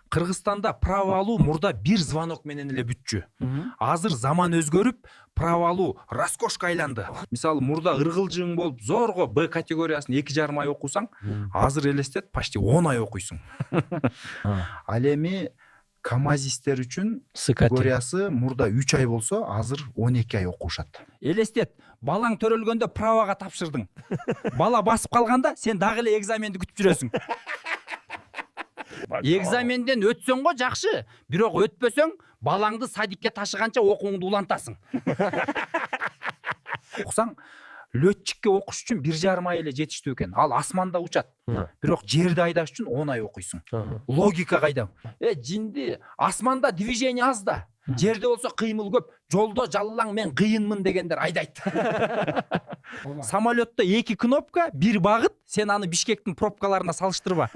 Кыргызстанда право алуу мурда бир звонок менен эле бүтчү. Азыр заман өзгөрүп, право алуу роскошко айланды. Мисалы мурда ыргылжың болуп зорго Б категориясын 2,5 ай окусаң, азыр элестет почти 10 ай окуйсуң. Ал эми камазистер үчүн категориясы мурда 3 ай болсо, азыр 12 ай окушат. Элестет, балаң төрөлгөндө правага тапшырдың. Бала басып калганда сен дагы эле экзаменди күтүп жүрөсүң. Экзаменден өтсөң го жакшы, бирок өтпөсөң, балаңды садикке ташыганча окууңду улантасың. Окусаң, летчикке окуш үчүн 1,5 ай эле жетиштүү экен. Ал асманда учат. Бирок жерди айдаш үчүн 10 ай окуйсуң. Логика кайда? Жинди, асманда движение аз да. Жерде болсо кыймыл көп. Жолдо жаллаң мен кыйынмын дегендер айдайт. Самолетто 2 кнопка, 1 багыт, сен аны Бишкектин пробкаларына салыштырба.